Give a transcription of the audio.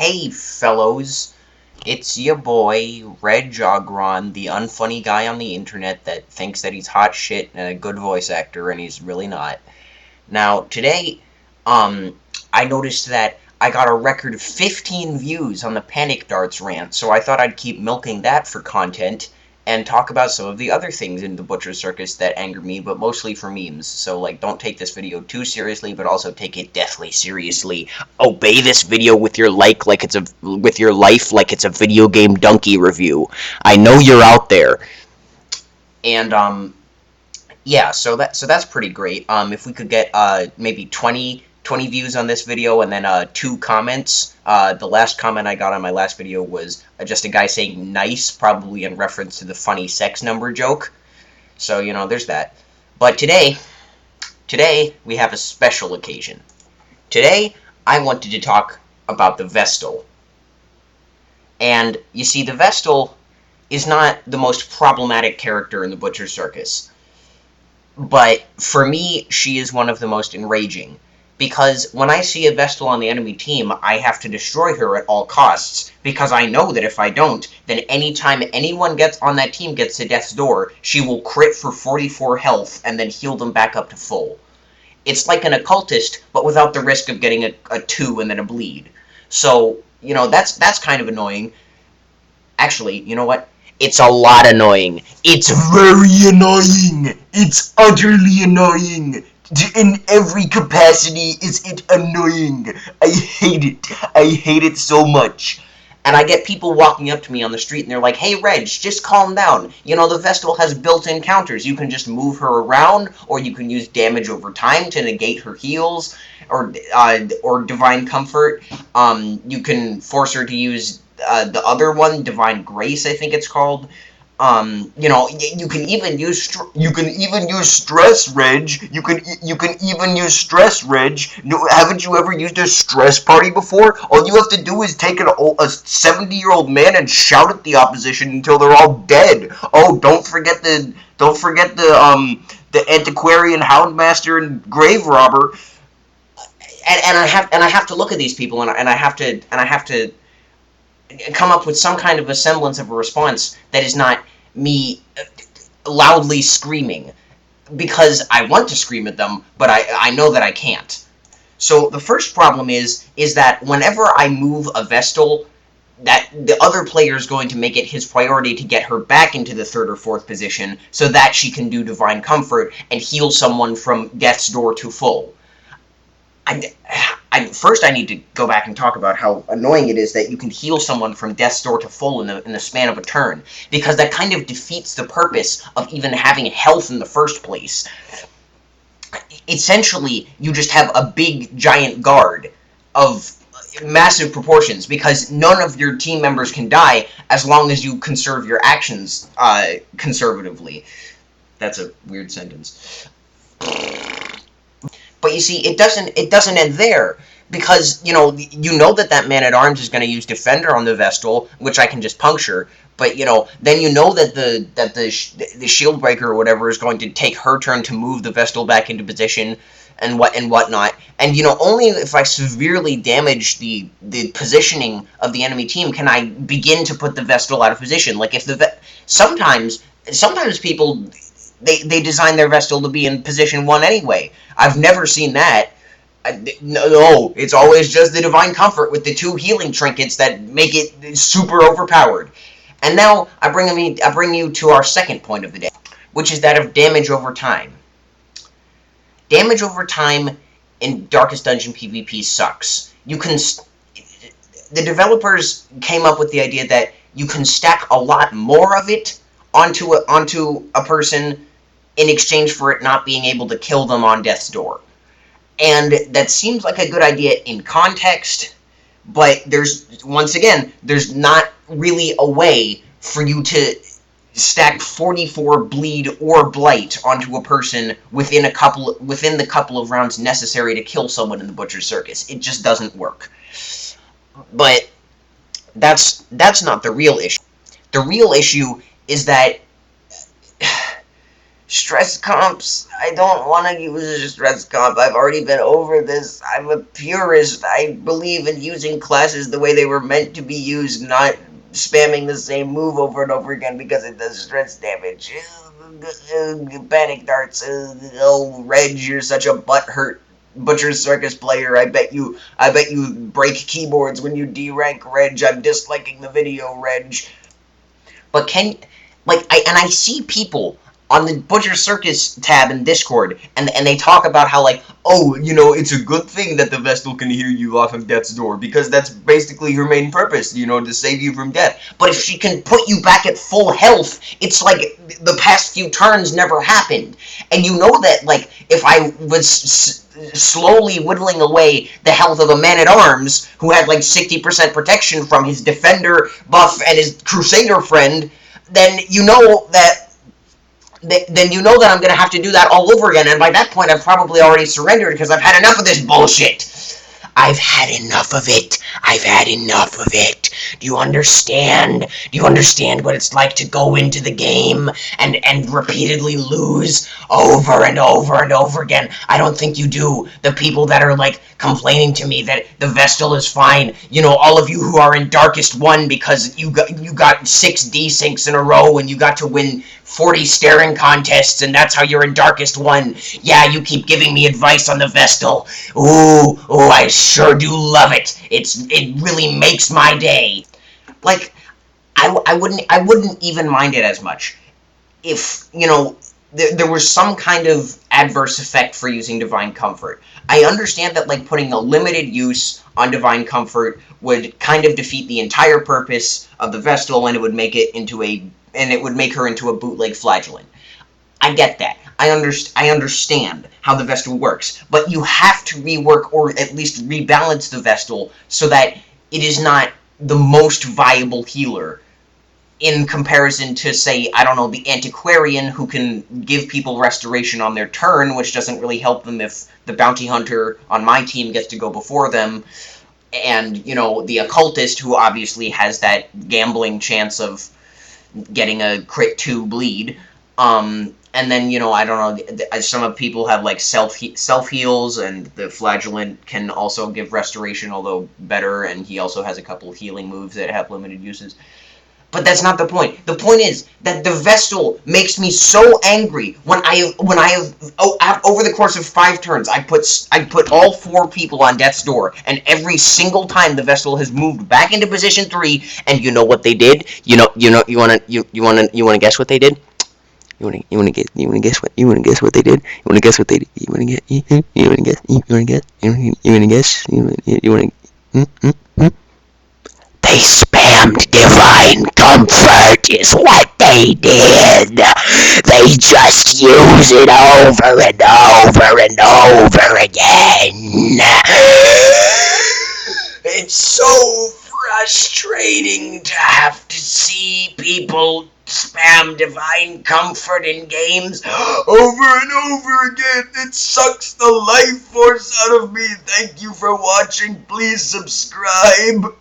Hey fellows, it's your boy, Red Jogron, the unfunny guy on the internet that thinks that he's hot shit and a good voice actor, and he's really not. Now, today, I noticed that I got a record 15 views on the Panic Darts rant, so I thought I'd keep milking that for content and talk about some of the other things in the Butcher Circus that anger me, but mostly for memes. So, like, don't take this video too seriously, but also take it deathly seriously. Obey this video with your with your life like it's a video game donkey review. I know you're out there. And yeah, so that's pretty great. If we could get maybe 20 views on this video and then 2 comments. The last comment I got on my last video was just a guy saying nice, probably in reference to the funny sex number joke. So, there's that. But today we have a special occasion. Today I wanted to talk about the Vestal. And you see, the Vestal is not the most problematic character in the Butcher Circus. But for me, she is one of the most enraging. Because when I see a Vestal on the enemy team, I have to destroy her at all costs. Because I know that if I don't, then anytime anyone gets on that team gets to death's door, she will crit for 44 health and then heal them back up to full. It's like an occultist, but without the risk of getting a 2 and then a bleed. So, that's kind of annoying. Actually, you know what? It's a lot annoying. It's very annoying. It's utterly annoying. In every capacity is it annoying. I hate it. I hate it so much. And I get people walking up to me on the street and they're like, hey Reg, just calm down. The Vestal has built-in counters. You can just move her around, or you can use damage over time to negate her heals, or Divine Comfort. You can force her to use the other one, Divine Grace, I think it's called. You can even use stress, Reg. You can even use stress, Reg. No, haven't you ever used a stress party before? All you have to do is take a 70-year-old man and shout at the opposition until they're all dead. Oh, don't forget the antiquarian houndmaster and grave robber. And I have to look at these people and I have to come up with some kind of a semblance of a response that is not me loudly screaming, because I want to scream at them, but I know that I can't. So the first problem is that whenever I move a Vestal, that the other player is going to make it his priority to get her back into the 3rd or 4th position so that she can do Divine Comfort and heal someone from death's door to full. First I need to go back and talk about how annoying it is that you can heal someone from death's door to full in the span of a turn, because that kind of defeats the purpose of even having health in the first place. Essentially, you just have a big giant guard of massive proportions, because none of your team members can die as long as you conserve your actions conservatively. That's a weird sentence. But you see, it doesn't end there, because you know that man-at-arms is going to use Defender on the Vestal, which I can just puncture. But then that the shield breaker or whatever is going to take her turn to move the Vestal back into position and whatnot. And only if I severely damage the positioning of the enemy team can I begin to put the Vestal out of position. Like if sometimes people they design their Vestal to be in position 1 anyway. I've never seen that. No, it's always just the Divine Comfort with the 2 healing trinkets that make it super overpowered. And now I bring you to our second point of the day, which is that of damage over time. Damage over time in Darkest Dungeon PvP sucks. The developers came up with the idea that you can stack a lot more of it onto a person in exchange for it not being able to kill them on death's door. And that seems like a good idea in context, but there's not really a way for you to stack 44 bleed or blight onto a person within the couple of rounds necessary to kill someone in the Butcher Circus. It just doesn't work. But that's not the real issue. The real issue is that Stress comps. I don't want to use a stress comp. I've already been over this. I'm a purist. I believe in using classes the way they were meant to be used, not spamming the same move over and over again because it does stress damage. Panic darts. Oh, Reg, you're such a butthurt Butcher Circus player. I bet you break keyboards when you derank Reg. I'm disliking the video, Reg. But I see people on the Butcher Circus tab in Discord, and they talk about how, like, oh, it's a good thing that the Vestal can hear you off of death's door, because that's basically her main purpose, to save you from death. But if she can put you back at full health, it's like the past few turns never happened. And you know that, like, if I was slowly whittling away the health of a man-at-arms who had like 60% protection from his defender buff and his crusader friend, then you know that I'm going to have to do that all over again. And by that point, I've probably already surrendered because I've had enough of this bullshit. I've had enough of it. I've had enough of it. Do you understand? Do you understand what it's like to go into the game and repeatedly lose over and over and over again? I don't think you do. The people that are like complaining to me that the Vestal is fine, all of you who are in Darkest 1 because you got 6 desyncs in a row and you got to win 40 staring contests, and that's how you're in Darkest 1. Yeah, you keep giving me advice on the Vestal. Ooh, I sure do love it. It really makes my day. Like, I wouldn't even mind it as much if, there was some kind of adverse effect for using Divine Comfort. I understand that, like, putting a limited use on Divine Comfort would kind of defeat the entire purpose of the Vestal, and it would make her into a bootleg flagellant. I get that. I understand how the Vestal works, but you have to rework or at least rebalance the Vestal so that it is not the most viable healer in comparison to, say, I don't know, the Antiquarian, who can give people restoration on their turn, which doesn't really help them if the Bounty Hunter on my team gets to go before them, and, the Occultist, who obviously has that gambling chance of getting a crit 2 bleed. And then, I don't know, some people have, like, self-heals, and the Flagellant can also give restoration, although better, and he also has a couple of healing moves that have limited uses. But that's not the point. The point is that the Vestal makes me so angry when I have over the course of 5 turns, I put all 4 people on death's door, and every single time the Vestal has moved back into position 3, and you know what they did? You wanna guess what they did? You wanna guess what they did? You wanna guess what they did? You wanna guess? You wanna guess? You wanna guess? You wanna guess? You wanna? They spammed Divine Comfort is what they did. They just use it over and over and over again. It's so frustrating to have to see people spam Divine Comfort in games over and over again. It sucks the life force out of me. Thank you for watching. Please subscribe.